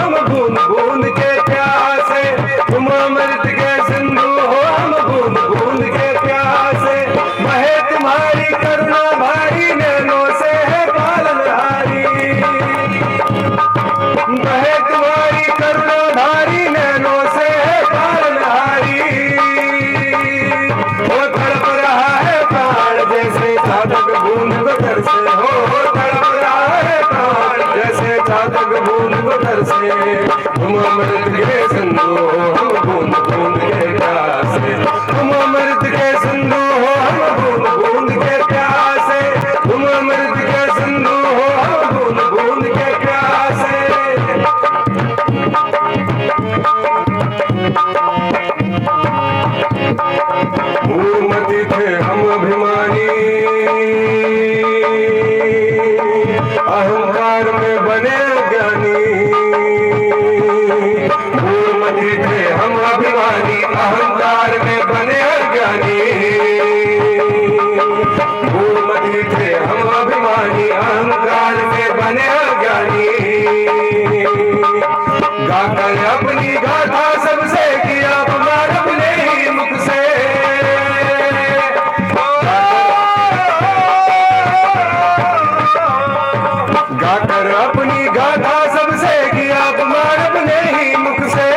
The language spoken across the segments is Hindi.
हम बूंद बूंद के प्यासे, तुम अमृत के सिंधु हो हम बूंद बूंद के प्यासे। बहे तुम्हारी करुणा भारी नैनों से है पालनहारी, बहे तुम्हारी करुणा भारी नैनों से है पालनहारी। वो तड़प रहा है प्राण जैसे चातक बूंद को तरसे, हो तड़प रहा है प्राण जैसे चातक बूंद को तरसे। तुम अमृत के सिंधु हो हम बूंद बूंद के प्यासे, तुम अमृत के सिंधु हो हम बूंद बूंद के प्यासे, तुम अमृत के सिंधु हो हम बूंद बूंद के प्यासे। मूर्मति थे हम अभिमानी, अहंकार में बने ज्ञानी। मूर्मति थे हम अभिमानी, अहंकार में बने ज्ञानी। मूर्मति थे हम अभिमानी, अहंकार में बने ज्ञानी। गाकर अपनी गाथा सबसे किया पुकार अपने ही मुख से, गाकर अपनी गाथा सबसे किया पुकार अपने ही मुख से।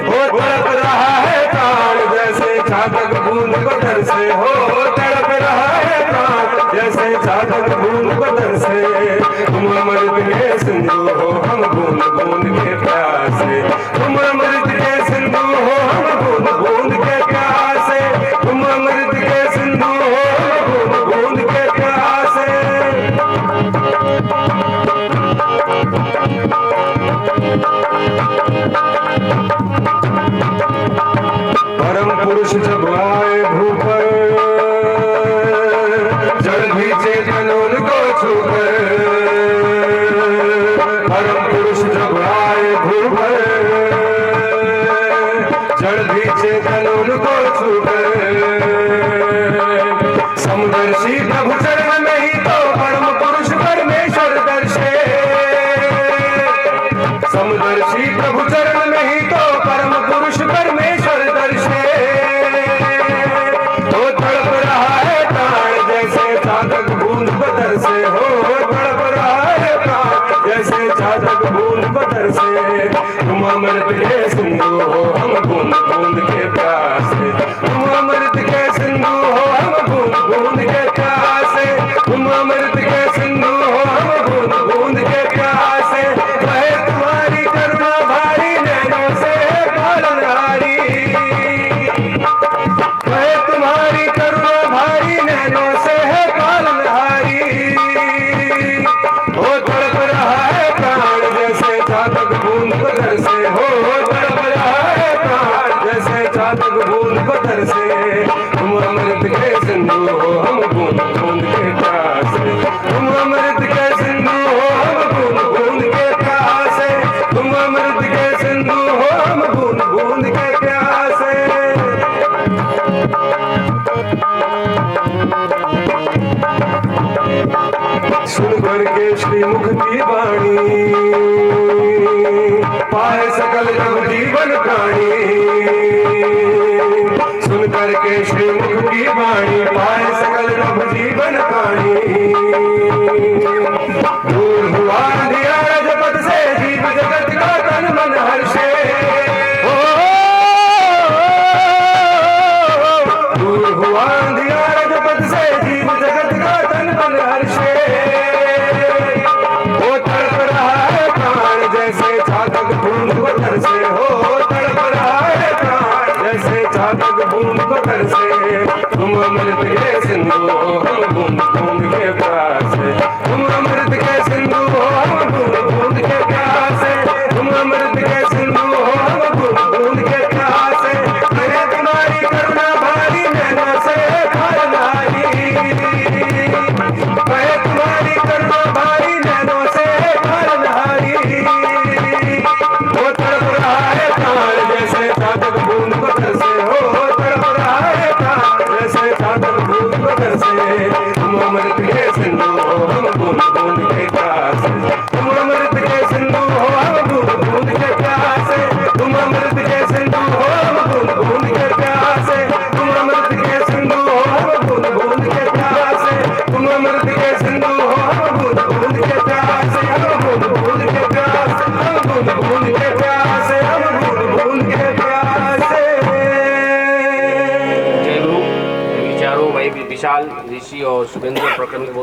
हो तड़प रहा है प्राण जैसे चातक बूंद को तरसे, हो तड़प रहा है प्राण जैसे चातक बूंद को तरसे। तुम अमृत के सिंधु हो हम बूंद बूंद के प्यासे, तुम अमृत के सिंधु हो हम बूंद बूंद के प्यासे, तुम अमृत के सिंधु हो हम बूंद बूंद के प्यासे। परम पुरुष जब आए भूपर, जड़ भी चेतन उनको छूकर। परम पुरुष जब आए भूपर, जड़ भी चेतन उनको छूकर। समदर्शी प्रभु चरण में ही तो परम पुरुष परमेश्वर दर्शे, समदर्शी प्रभु चरण में ही तो परम पुरुष परमेश्वर दर्शे। तो तड़प रहा है प्राण जैसे चातक बूंद को तरसे, हो तड़प रहा है प्राण जैसे चातक बूंद को तरसे। तुम अमृत के सिंधु हो हम बूंद बूंद के प्यासे, तुम अमृत के सिंधु हो हम बूंद बूंद के प्यासे, तुम अमृत के सिंधु हो हम बूंद बूंद के प्यासे। बहे तुम्हारी करुणा भारी नैनों से है पालनहारी, बहे तुम्हारी करुणा भारी नैनों से है पालनहारी। हो तड़प रहा है प्राण जैसे चातक बूंद को तरसे, हो तड़प रहा है प्राण जैसे चातक बूंद को तरसे। तुम अमृत के सिंधु हो हम बूंद बूंद के प्यासे, तुम अमृत के सिंधु हो हम बूंद बूंद के प्यासे, तुम अमृत के सिंधु हो हम बूंद बूंद के प्यासे। सुन करके श्रीमुख की वाणी, पाए सकल जग जीवन प्राणी। सुन करके श्रीमुख की वाणी, पाए सकल जग जीवन प्राणी। दूर हुआ अंधियारा जगत से, जीव जगत का तन मन हर्षे। दूर हुआ अंधियारा जगत से, जीव जगत का तन मन हर्षे। वो तड़प रहा है प्राण जैसे चातक बूंद को तरसे, हो तड़प रहा है प्राण जैसे चातक बूंद को तरसे। तुम अमृत के सिंधु हो हम बूंद बूंद के प्यासे, तुम अमृत के सिंधु हो हम बूंद बूंद के प्यासे, तुम अमृत के सिंधु हो हम बूंद बूंद के प्यासे। बहे तुम्हारी करुणा भारी नैनों से है पालनहारी, बहे तुम्हारी करुणा भारी नैनों से है पालनहारी। वो तड़प रहा है प्राण जैसे चातक बूंद को तरसे, हो तड़प रहा है प्राण जैसे चातक बूंद को तरसे। तुम अमृत के सिंधु हो हम बूंद बूंद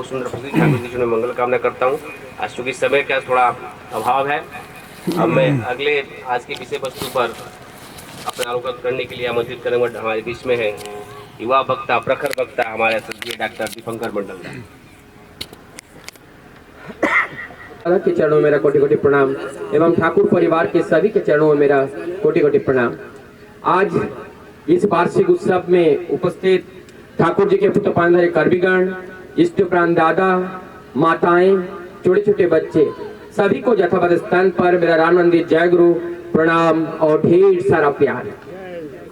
सुंदर प्रकृति ठाकुर जी में मंगल कामना करता हूँ। आज चूँकि समय का थोड़ा अभाव है, अब मैं अगले आज की विषय वस्तु पर अपने अवगत करने के लिए आमंत्रित करूँगा। हमारे बीच में है युवा वक्ता, प्रखर वक्ता हमारे स्वर्गीय डॉक्टर दीपंकर मंडल के चरणों में मेरा कोटि कोटि प्रणाम एवं ठाकुर परिवार के सभी के चरणों में मेरा कोटि कोटि प्रणाम। आज इस वार्षिक उत्सव में उपस्थित ठाकुर जी के पुत्र पांधरे कर्मीगण, इष्ट प्राण दादा, माताएं, छोटे छोटे बच्चे, सभी को यथावत स्थान पर मेरा रामानंदित जय गुरु प्रणाम और ढेर सारा प्यार।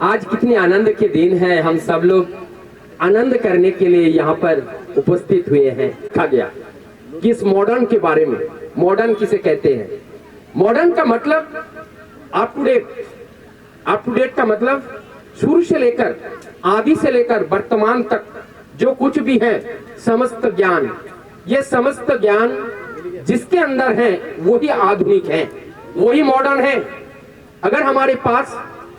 आज कितने आनंद के दिन है, हम सब लोग आनंद करने के लिए यहाँ पर उपस्थित हुए हैं। कहा गया कि इस मॉडर्न के बारे में, मॉडर्न किसे कहते हैं? मॉडर्न का मतलब up to date, up to date का मतलब शुरू से लेकर आदि से लेकर वर्तमान तक जो कुछ भी है समस्त ज्ञान, ये समस्त ज्ञान जिसके अंदर है वही आधुनिक है, वही मॉडर्न है। अगर हमारे पास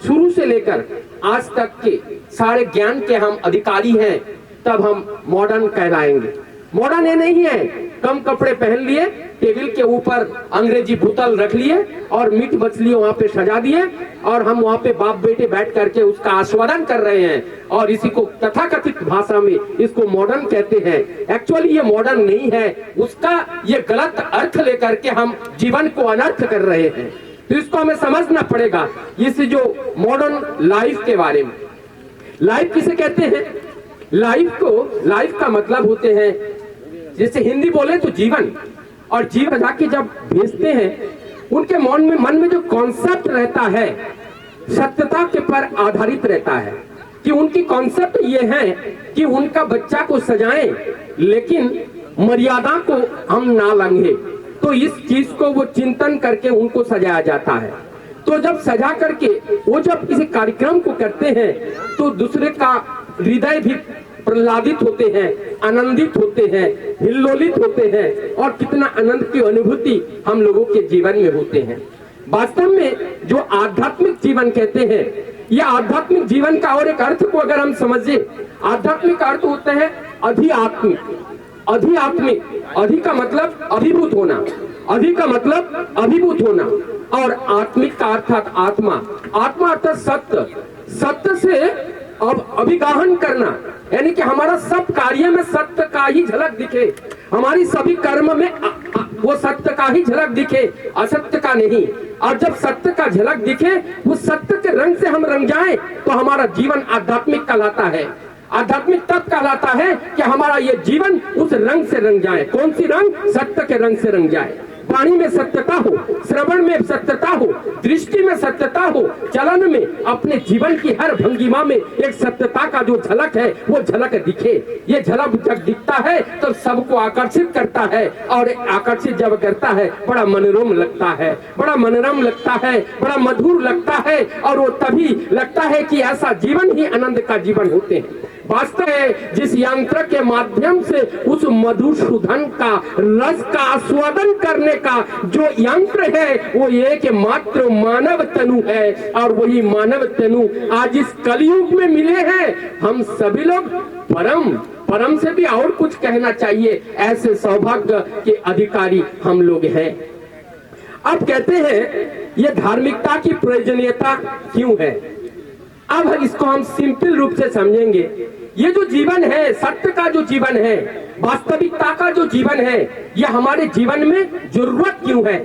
शुरू से लेकर आज तक के सारे ज्ञान के हम अधिकारी हैं, तब हम मॉडर्न कहलाएंगे। मॉडर्न ये नहीं है कम कपड़े पहन लिए, टेबल के ऊपर अंग्रेजी बोतल रख लिए और मीट मछली वहां पे सजा दिए और हम वहां पे बाप बेटे बैठ करके उसका आस्वादन कर रहे हैं और इसी को तथाकथित भाषा में इसको मॉडर्न कहते हैं। एक्चुअली ये मॉडर्न नहीं है, उसका ये गलत अर्थ लेकर के हम जीवन को अनर्थ कर रहे हैं। तो इसको हमें समझना पड़ेगा। इस जो मॉडर्न लाइफ के बारे में, लाइफ किसे कहते हैं? लाइफ का मतलब होते हैं, जैसे हिंदी बोले तो जीवन, और जीवन जाके जब भेजते हैं उनके मन में जो कॉन्सेप्ट रहता है सत्यता के पर आधारित रहता है कि उनकी कॉन्सेप्ट ये है कि उनका बच्चा को सजाएं लेकिन मर्यादा को हम ना लांघे। तो इस चीज को वो चिंतन करके उनको सजाया जाता है। तो जब सजा करके वो जब किसी कार्यक्रम को करते हैं तो दूसरे का हृदय भी प्रहलादित होते हैं, आनंदित होते हैं, हिल्लोलित होते हैं और कितना आनंद की अनुभूति हम लोगों के जीवन में होते हैं। वास्तव में जो आध्यात्मिक जीवन कहते हैं, यह आध्यात्मिक जीवन का और एक अर्थ को अगर हम समझे, आध्यात्मिक अर्थ होते हैं अधिआत्मिक। अधिआत्मिक, अधि का मतलब अभिभूत होना, अधि का मतलब अभिभूत होना और आत्मिक का अर्थात आत्मा, आत्मा अर्थात सत्य, सत्य से अब अभिगाहन करना, यानी कि हमारा सब कार्य में सत्य का ही झलक दिखे, हमारी सभी कर्म में वो सत्य का ही झलक दिखे, असत्य का नहीं। और जब सत्य का झलक दिखे, वो सत्य के रंग से हम रंग जाएं, तो हमारा जीवन आध्यात्मिक कहलाता है। आध्यात्मिक तब कहलाता है कि हमारा ये जीवन उस रंग से रंग जाए। कौन सी रंग? सत्य के रंग से रंग जाए। वाणी में सत्यता हो, श्रवण में सत्यता हो, दृष्टि में सत्यता हो, चलन में, अपने जीवन की हर भंगिमा में एक सत्यता का जो झलक है वो झलक दिखे। ये झलक जब दिखता है तो सबको आकर्षित करता है और आकर्षित जब करता है बड़ा मनोरम लगता है, बड़ा मनोरम लगता है, बड़ा मधुर लगता है और वो तभी लगता है कि ऐसा जीवन ही आनंद का जीवन होते हैं। वास्तव में जिस यंत्र के माध्यम से उस मधुसूदन का रस का आस्वादन करने का जो यंत्र है वो एक मात्र मानव तनु है और वही मानव तनु आज इस कलयुग में मिले हैं। हम सभी लोग परम से भी और कुछ कहना चाहिए, ऐसे सौभाग्य के अधिकारी हम लोग हैं। अब कहते हैं ये धार्मिकता की प्रयोजनीयता क्यों है? अब इसको हम सिंपल रूप से समझेंगे। ये जो जीवन है, सत्य का जो जीवन है, वास्तविकता का जो जीवन है, ये हमारे जीवन में जरूरत क्यों है?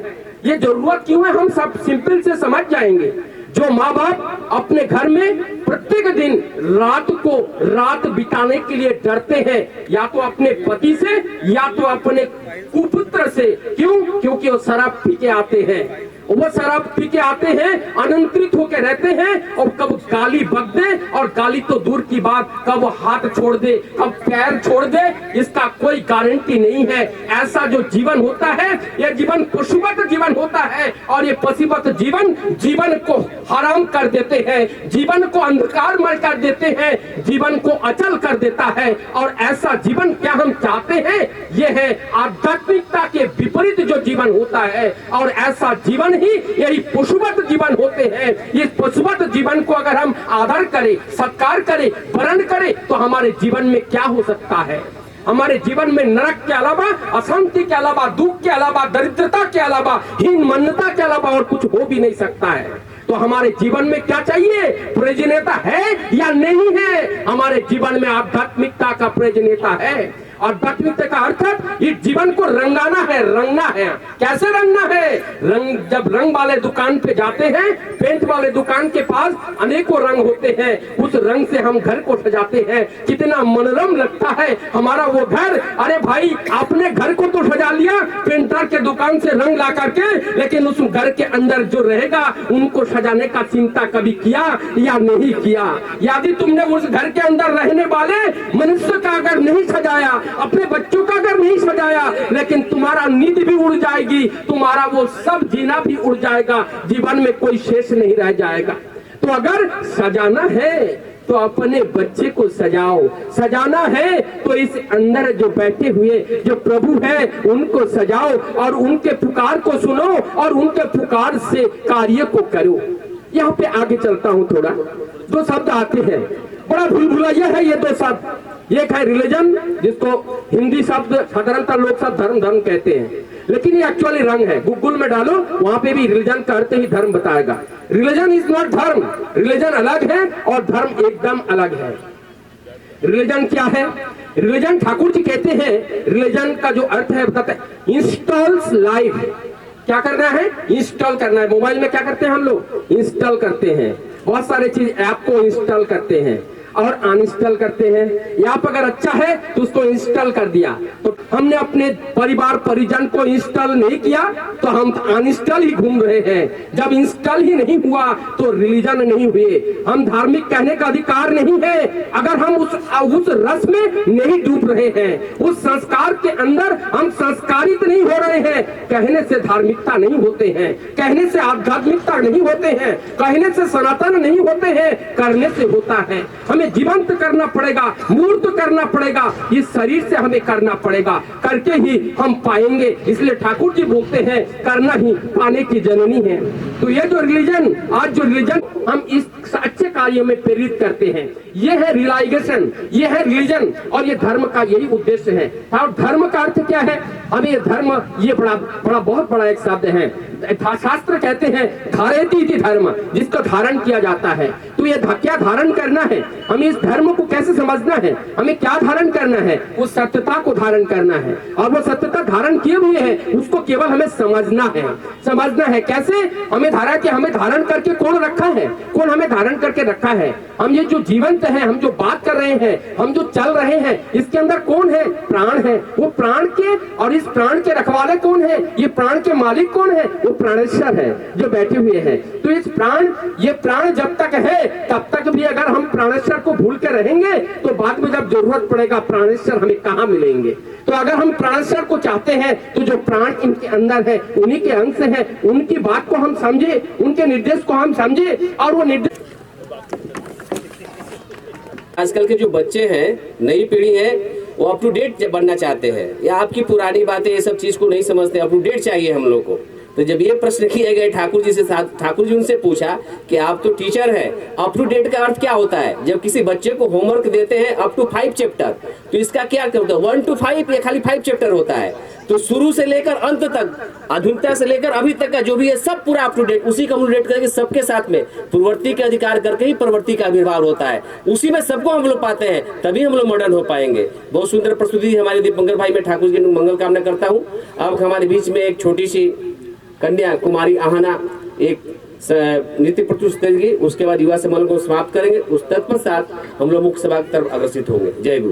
ये जरूरत क्यों है हम सब सिंपल से समझ जाएंगे। जो माँ बाप अपने घर में प्रत्येक दिन रात बिताने के लिए डरते हैं, या तो अपने पति से या तो अपने कुपुत्र से। क्यों? क्योंकि वो शराब पी के आते हैं, वो शराब पी के आते हैं, अनियंत्रित होकर रहते हैं और कब गाली बक दे, और गाली तो दूर की बात, कब हाथ छोड़ दे, कब पैर छोड़ दे, इसका कोई गारंटी नहीं है। ऐसा जो जीवन होता है यह जीवन पशुवत जीवन होता है और ये पशुवत जीवन को हराम कर देते हैं, जीवन को अंधकारमय कर देते हैं, जीवन को अचल कर देता है। और ऐसा जीवन क्या हम चाहते हैं? यह है आध्यात्मिकता के विपरीत जो जीवन होता है और ऐसा जीवन ही यही पशुवत जीवन होते हैं। इस पशुवत जीवन को अगर हम आदर करें, सत्कार करें, वर्ण करें तो हमारे जीवन में क्या हो सकता है? हमारे जीवन में नरक के अलावा, अशांति के अलावा, दुख के अलावा, दरिद्रता के अलावा, हीन मान्यता के अलावा और कुछ हो भी नहीं सकता है। तो हमारे जीवन में क्या चाहिए? प्रयोजनीयता है या नहीं है? हमारे जीवन में आध्यात्मिकता का प्रयोजनीयता है। आध्यात्मिकता का अर्थ इस जीवन को रंगाना है, रंगना है। कैसे रंगना है? जब रंग वाले दुकान पे जाते हैं, पेंट वाले दुकान के पास अनेकों रंग होते हैं, उस रंग से हम घर को सजाते हैं, कितना मनोरम लगता है हमारा वो घर। अरे भाई, आपने घर को तो सजा लिया पेंटर के दुकान से रंग ला करके, लेकिन उस घर के अंदर जो रहेगा उनको सजाने का चिंता कभी किया या नहीं किया? यदि तुमने उस घर के अंदर रहने वाले मनुष्य का अगर नहीं सजाया, अपने बच्चों का अगर नहीं सजाया, लेकिन तुम्हारा नींद भी उड़ जाएगी, तुम्हारा वो सब जीना भी उड़ जाएगा, जीवन में कोई शेष नहीं रह जाएगा। तो अगर सजाना है तो अपने बच्चे को सजाओ, सजाना है तो इस अंदर जो बैठे हुए जो प्रभु है उनको सजाओ और उनके पुकार को सुनो और उनके पुकार से कार्य को करो। यहाँ पे आगे चलता हूँ थोड़ा। दो शब्द आते हैं, बड़ा भूलभुलैया है ये दो शब्द। एक है रिलीजन, जिसको हिंदी शब्द साधारणतः लोग सब धर्म धर्म कहते हैं, लेकिन ये एक्चुअली रंग है। गूगल में डालो, वहां पे भी रिलीजन का अर्थ ही धर्म बताएगा। रिलीजन इज नॉट धर्म, रिलीजन अलग है और धर्म एकदम अलग है। रिलीजन क्या है? रिलीजन, ठाकुर जी कहते हैं रिलीजन का जो अर्थ है बताते हैं इंस्टॉल्स लाइफ। क्या करना है? इंस्टॉल करना है। मोबाइल में क्या करते हैं हम लोग? इंस्टॉल करते हैं, बहुत सारे चीज ऐप को इंस्टॉल करते हैं और अनइंस्टॉल करते हैं। ऐप अगर अच्छा है तो उसको इंस्टॉल कर दिया, तो हमने अपने परिवार परिजन को इंस्टॉल नहीं किया तो हम अनइंस्टॉल ही घूम रहे हैं। जब इंस्टॉल ही नहीं हुआ तो रिलीजन नहीं हुए, हम धार्मिक कहने का अधिकार नहीं है। अगर हम उस रस में नहीं डूब रहे हैं, उस संस्कार के अंदर हम संस्कारित नहीं हो रहे हैं, कहने से धार्मिकता नहीं होते हैं, कहने से आध्यात्मिकता नहीं होते हैं, कहने से सनातन नहीं होते हैं, करने से होता है। हमें जीवंत करना पड़ेगा, मूर्त करना पड़ेगा, इस शरीर से हमें करना पड़ेगा, करके ही हम पाएंगे। इसलिए ठाकुर जी बोलते हैं करना ही पाने की जननी है। तो ये जो रिलीजन, आज जो रिलीजन हम इस अच्छे कार्य में प्रेरित करते हैं, ये है रिलाइगेशन, ये है रिलीजन और ये धर्म का यही उद्देश्य है। और धर्म का अर्थ क्या है? हमें ये धर्म, ये बहुत बड़ा एक शब्द है। शास्त्र कहते हैं धारेति इति धर्म, जिसको धारण किया जाता है। तो ये क्या धारण करना है? हमें इस धर्म को कैसे समझना है? हमें क्या धारण करना है? उस सत्यता को धारण करना है, और वो सत्यता धारण किए हुए है उसको केवल हमें समझना है। समझना है कैसे? हमें हमें धारण करके कौन रखा है, कौन हमें धारण करके रखा है। हम ये जो जीवंत है, हम जो बात कर रहे हैं, हम जो चल रहे हैं, इसके अंदर कौन है? प्राण है। वो प्राण के, और इस प्राण के रखवाले कौन है? ये प्राण के मालिक कौन है? वो प्राणेश्वर है जो बैठे हुए हैं। तो इस प्राण, ये प्राण जब तक है तब तक भी अगर हम प्राणेश्वर को भूल के रहेंगे तो बाद में जब जरूरत पड़ेगा प्राणेश्वर हमें कहाँ मिलेंगे? तो अगर हम प्राणेश्वर को चाहते हैं तो जो प्राण इनके अंदर है, उन्हीं के अंश है, उनकी बात को हम समझे, उनके निर्देश को हम समझे और वो निर्देश। आजकल के जो बच्चे हैं, नई पीढ़ी है, वो अप टू डेट बनना चाहते हैं, या आपकी पुरानी बातें ये सब चीज को नहीं समझते, अप टू डेट चाहिए हम लोग को। तो जब ये प्रश्न किए गए ठाकुर जी से, ठाकुर जी उनसे पूछा कि आप तो टीचर है, अप टू डेट का अर्थ क्या होता है? जब किसी बच्चे को होमवर्क देते हैं अप टू 5 चैप्टर, तो इसका क्या होता है? 1 to 5 या खाली 5 चैप्टर होता है? तो शुरू से लेकर अंत तक, आधुनिकता से लेकर अभी तक का जो भी है सब पूरा अप टू डेट, उसी का अपडेट करके सबके साथ में पूर्ववर्ती के अधिकार करके ही परवर्ती का आविर्भाव होता है। उसी में सबको हम लोग पाते हैं, तभी हम लोग मॉडर्न हो पाएंगे। बहुत सुंदर प्रस्तुति हमारे दीपंकर भाई, मैं ठाकुर जी की मंगल कामना करता हूँ। अब हमारे बीच में एक छोटी सी कन्या कुमारी आहना एक नृत्य प्रस्तुत करेंगी, उसके बाद युवा सम्मेलन को समाप्त करेंगे। उस तत्पश्चात हम लोग मुख्य सभा की तरफ अग्रसित होंगे। जय गुरु।